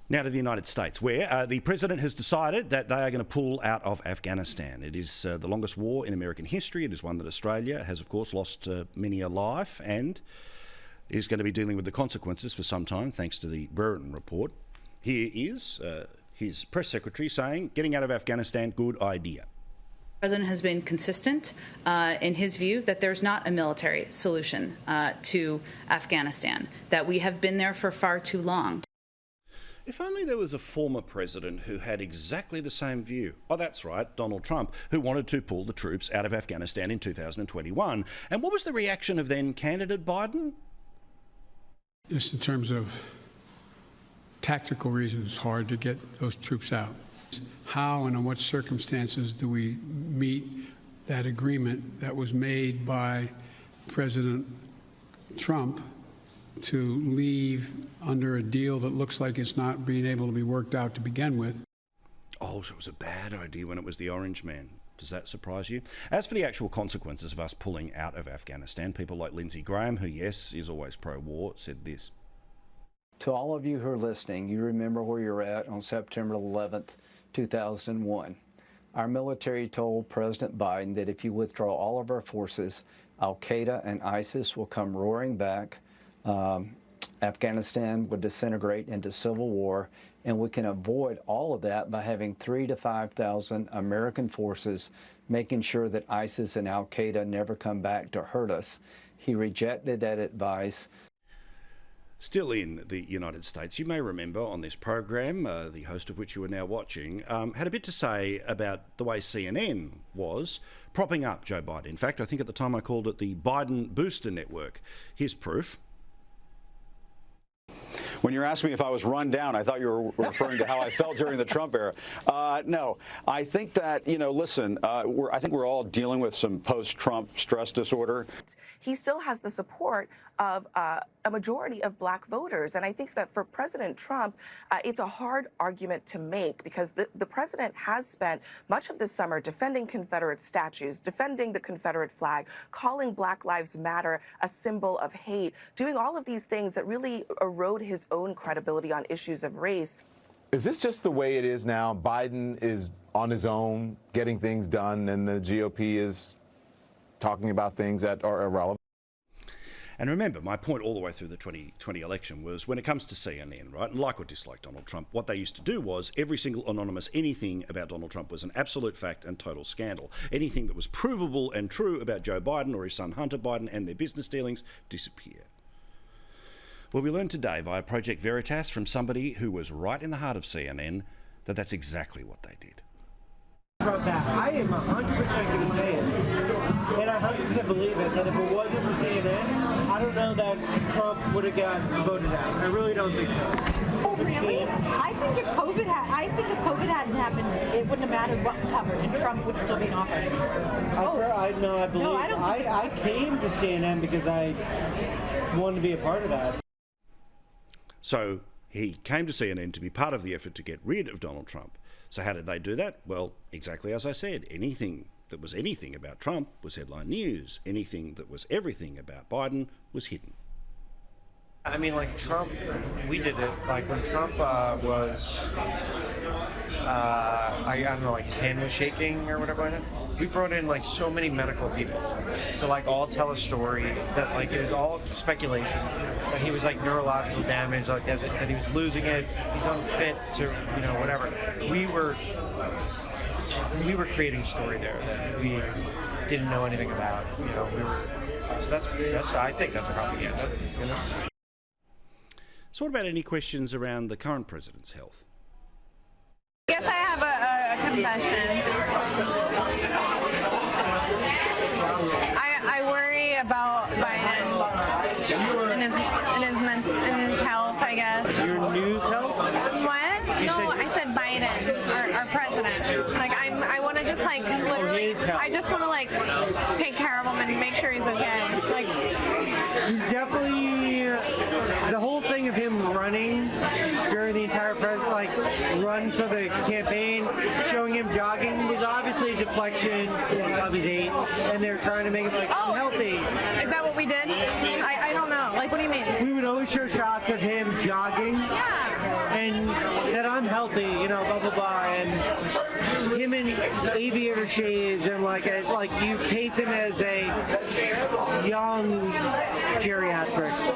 Now to the United States, where the president has decided that they are going to pull out of Afghanistan. It is the longest war in American history. It is one that Australia has, of course, lost many a life and is going to be dealing with the consequences for some time, thanks to the Brereton report. Here is his press secretary saying, getting out of Afghanistan, good idea. The president has been consistent in his view that there's not a military solution to Afghanistan, that we have been there for far too long. If only there was a former president who had exactly the same view. Oh, that's right, Donald Trump, who wanted to pull the troops out of Afghanistan in 2021. And what was the reaction of then candidate Biden? Just in terms of tactical reasons, it's hard to get those troops out. How and in what circumstances do we meet that agreement that was made by President Trump to leave under a deal that looks like it's not being able to be worked out to begin with? Oh, so it was a bad idea when it was the Orange Man. Does that surprise you? As for the actual consequences of us pulling out of Afghanistan, people like Lindsey Graham, who, yes, is always pro-war, said this. To all of you who are listening, you remember where you're at on September 11th, 2001. Our military told President Biden that if you withdraw all of our forces, Al-Qaeda and ISIS will come roaring back. Afghanistan would disintegrate into civil war, and we can avoid all of that by having 3,000 to 5,000 American forces, making sure that ISIS and Al-Qaeda never come back to hurt us. He rejected that advice. Still in the United States, you may remember on this program, the host of which you are now watching, had a bit to say about the way CNN was propping up Joe Biden. In fact, I think at the time I called it the Biden Booster Network. Here's proof. When you're asking me if I was run down, I thought you were referring to how I felt during the Trump era. No, I think that, listen, I think we're all dealing with some post-Trump stress disorder. He still has the support of a majority of black voters. And I think that for President Trump, it's a hard argument to make because the president has spent much of this summer defending Confederate statues, defending the Confederate flag, calling Black Lives Matter a symbol of hate, doing all of these things that really erode his own credibility on issues of race. Is this just the way it is now? Biden is on his own, getting things done, and the GOP is talking about things that are irrelevant? And remember, my point all the way through the 2020 election was when it comes to CNN, right, and like or dislike Donald Trump, what they used to do was every single anonymous anything about Donald Trump was an absolute fact and total scandal. Anything that was provable and true about Joe Biden or his son Hunter Biden and their business dealings disappear. Well, we learned today via Project Veritas from somebody who was right in the heart of CNN that that's exactly what they did. I am 100% going to say it, and I 100% believe it, that if it wasn't for CNN, I don't know that Trump would have got voted out. I really don't think so. Oh, really? I think if COVID hadn't happened, it wouldn't have mattered what we covered, and Trump would still be in office. I came to CNN because I wanted to be a part of that. So he came to CNN to be part of the effort to get rid of Donald Trump. So how did they do that? Well, exactly as I said, anything that was anything about Trump was headline news. Anything that was everything about Biden was hidden. I mean, like Trump, we did it. Like when Trump was, I don't know, like his hand was shaking or whatever like that. We brought in like so many medical people to like all tell a story that like it was all speculation. That he was like neurological damage, like that he was losing it. He's unfit to, whatever. We were creating a story there that we didn't know anything about. So that's I think that's propaganda. So what about any questions around the current president's health? I guess I have a confession. I worry about Biden and his health, I guess. Your news health? What? No, I said Biden, our president. Like I want to just like literally, I just want to like take care of him and make sure he's okay. Like he's definitely the whole thing of him running during the entire run for the campaign, showing him jogging was obviously a deflection of his age, and they're trying to make him I'm healthy. Is that what we did? I don't know. Like, what do you mean? We would always show shots of him jogging. Yeah. And healthy, you know, blah blah blah, and him in aviator shades, and like you paint him as a young geriatric.